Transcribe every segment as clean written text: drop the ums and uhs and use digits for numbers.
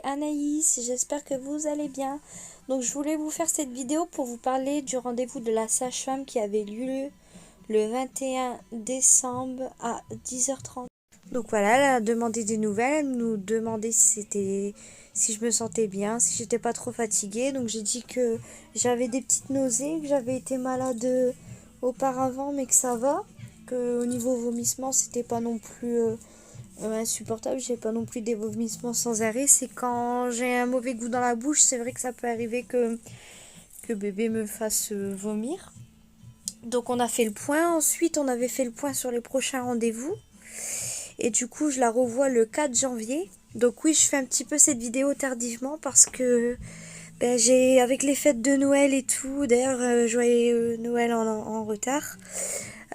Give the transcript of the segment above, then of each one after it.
Anaïs, j'espère que vous allez bien. Donc je voulais vous faire cette vidéo pour vous parler du rendez-vous de la sage-femme qui avait lieu le 21 décembre à 10h30. Donc voilà, elle a demandé des nouvelles, elle nous demandait si je me sentais bien, si j'étais pas trop fatiguée. Donc j'ai dit que j'avais des petites nausées, que j'avais été malade auparavant mais que ça va, que au niveau vomissement c'était pas non plus insupportable, j'ai pas non plus des vomissements sans arrêt. C'est quand j'ai un mauvais goût dans la bouche, c'est vrai que ça peut arriver que bébé me fasse vomir. Donc on a fait le point, ensuite on avait fait le point sur les prochains rendez-vous. Et du coup je la revois le 4 janvier. Donc oui, je fais un petit peu cette vidéo tardivement parce que j'ai avec les fêtes de Noël et tout, d'ailleurs joyeux Noël en retard.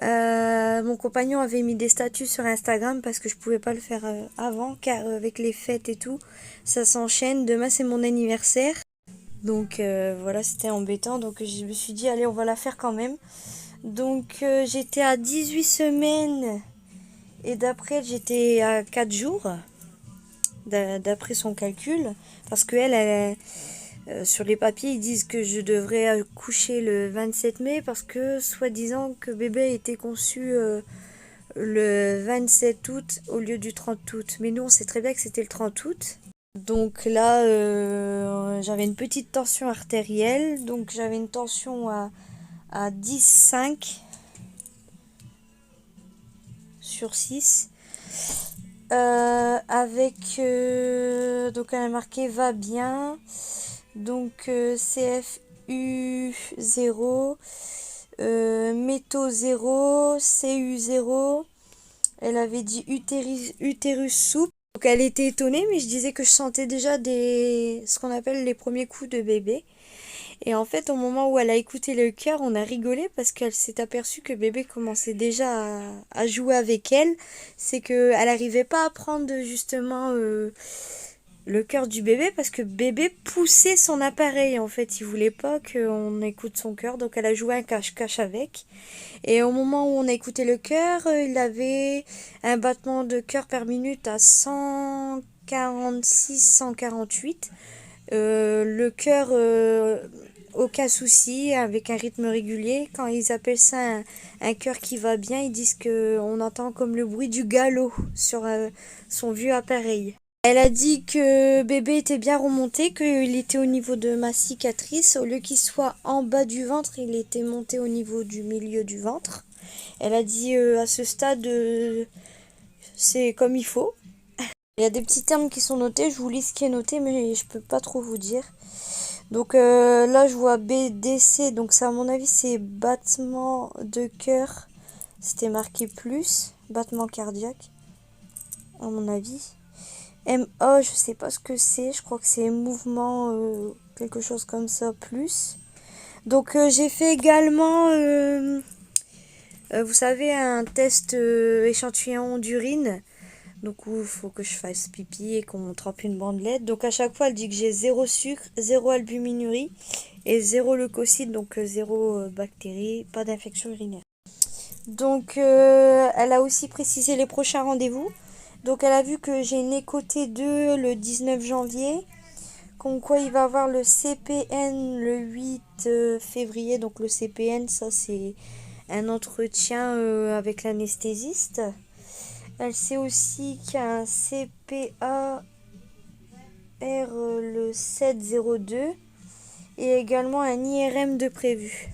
Mon compagnon avait mis des statuts sur Instagram parce que je pouvais pas le faire avant car avec les fêtes et tout, ça s'enchaîne. Demain c'est mon anniversaire. Donc voilà, c'était embêtant. Donc je me suis dit allez, on va la faire quand même. Donc j'étais à 18 semaines et d'après j'étais à 4 jours d'après son calcul parce que sur les papiers, ils disent que je devrais accoucher le 27 mai parce que, soi-disant, que bébé a été conçu le 27 août au lieu du 30 août. Mais nous, on sait très bien que c'était le 30 août. Donc là, j'avais une petite tension artérielle. Donc j'avais une tension à 10,5 sur 6. Donc elle a marqué va bien. Donc CFU 0, métaux 0, CU 0. Elle avait dit utérus souple. Donc elle était étonnée, mais je disais que je sentais déjà ce qu'on appelle les premiers coups de bébé. Et en fait, au moment où elle a écouté le cœur, on a rigolé parce qu'elle s'est aperçue que bébé commençait déjà à jouer avec elle. C'est qu'elle n'arrivait pas à prendre justement le cœur du bébé parce que bébé poussait son appareil. En fait, il voulait pas qu'on écoute son cœur, donc elle a joué un cache-cache avec. Et au moment où on a écouté le cœur, il avait un battement de cœur par minute à 146-148. Le cœur, aucun souci, avec un rythme régulier. Quand ils appellent ça un cœur qui va bien, ils disent qu'on entend comme le bruit du galop sur son vieux appareil. Elle a dit que bébé était bien remonté, qu'il était au niveau de ma cicatrice. Au lieu qu'il soit en bas du ventre, il était monté au niveau du milieu du ventre. Elle a dit à ce stade, c'est comme il faut. Il y a des petits termes qui sont notés, je vous lis ce qui est noté, mais je peux pas trop vous dire. Donc là, je vois BDC, donc ça, à mon avis, c'est battement de cœur. C'était marqué plus, battement cardiaque, à mon avis. MO, je sais pas ce que c'est, je crois que c'est mouvement, quelque chose comme ça, plus. Donc j'ai fait également, vous savez, un test échantillon d'urine. Donc où il faut que je fasse pipi et qu'on trempe une bandelette. Donc à chaque fois, elle dit que j'ai 0 sucre, 0 albuminurie et 0 leucocytes, donc 0 bactéries, pas d'infection urinaire. Donc elle a aussi précisé les prochains rendez-vous. Donc elle a vu que j'ai une écho T2 le 19 janvier. Comme quoi il va avoir le CPN le 8 février. Donc le CPN, ça c'est un entretien avec l'anesthésiste. Elle sait aussi qu'il y a un CPAR le 702 et également un IRM de prévu.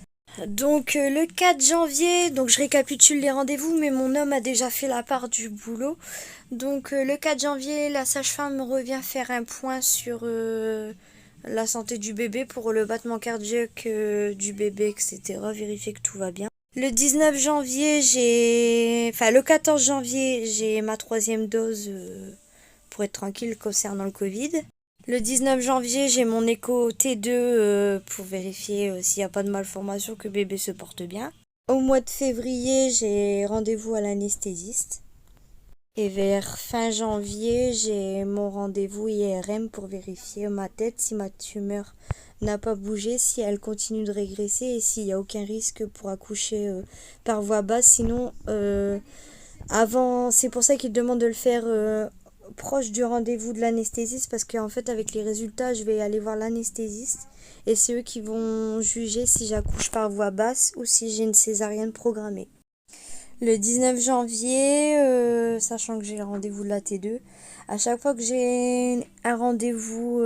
Donc le 4 janvier, donc je récapitule les rendez-vous, mais mon homme a déjà fait la part du boulot. Donc le 4 janvier, la sage-femme revient faire un point sur la santé du bébé pour le battement cardiaque du bébé, etc. Vérifier que tout va bien. Le 19 janvier, le 14 janvier, j'ai ma 3e dose pour être tranquille concernant le Covid. Le 19 janvier, j'ai mon écho T2 pour vérifier s'il n'y a pas de malformation, que bébé se porte bien. Au mois de février, j'ai rendez-vous à l'anesthésiste. Et vers fin janvier, j'ai mon rendez-vous IRM pour vérifier ma tête, si ma tumeur n'a pas bougé, si elle continue de régresser et s'il n'y a aucun risque pour accoucher par voie basse. Sinon, avant, c'est pour ça qu'ils demandent de le faire proche du rendez-vous de l'anesthésiste parce qu'en fait avec les résultats je vais aller voir l'anesthésiste et c'est eux qui vont juger si j'accouche par voie basse ou si j'ai une césarienne programmée. Le 19 janvier, sachant que j'ai le rendez-vous de la T2, à chaque fois que j'ai un rendez-vous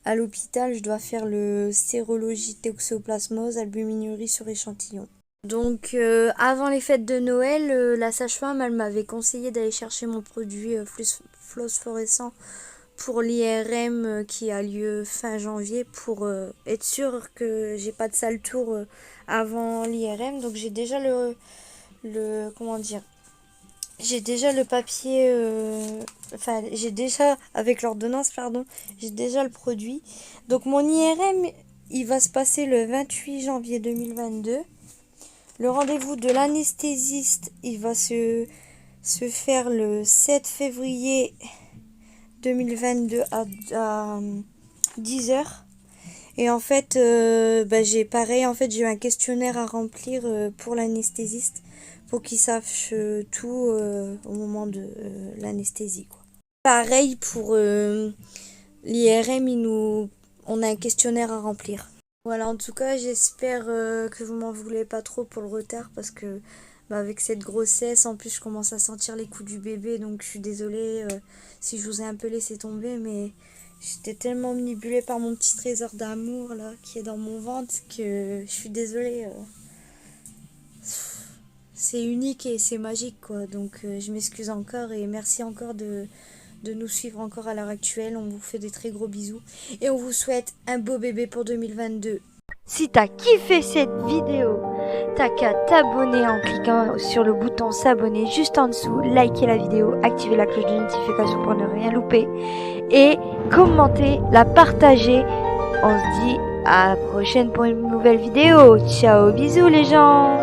à l'hôpital, je dois faire le sérologie toxoplasmose, albuminurie sur échantillon. Donc avant les fêtes de Noël, la sage-femme elle m'avait conseillé d'aller chercher mon produit phosphorescent pour l'IRM qui a lieu fin janvier pour être sûr que j'ai pas de sale tour avant l'IRM. Donc j'ai déjà comment dire, j'ai déjà le papier, enfin j'ai déjà avec l'ordonnance pardon, j'ai déjà le produit. Donc mon IRM il va se passer le 28 janvier 2022. Le rendez-vous de l'anesthésiste, il va se faire le 7 février 2022 à 10h. Et en fait, j'ai pareil, en fait, j'ai eu un questionnaire à remplir pour l'anesthésiste pour qu'il sache tout au moment de l'anesthésie, quoi. Pareil pour l'IRM, on a un questionnaire à remplir. Voilà, en tout cas, j'espère que vous m'en voulez pas trop pour le retard parce que avec cette grossesse, en plus, je commence à sentir les coups du bébé, donc je suis désolée si je vous ai un peu laissé tomber, mais j'étais tellement omnibulée par mon petit trésor d'amour là qui est dans mon ventre que je suis désolée. C'est unique et c'est magique quoi, donc je m'excuse encore et merci encore de nous suivre encore à l'heure actuelle. On vous fait des très gros bisous et on vous souhaite un beau bébé pour 2022. Si t'as kiffé cette vidéo, t'as qu'à t'abonner en cliquant sur le bouton s'abonner juste en dessous, liker la vidéo, activer la cloche de notification pour ne rien louper et commenter, la partager. On se dit à la prochaine pour une nouvelle vidéo. Ciao, bisous les gens.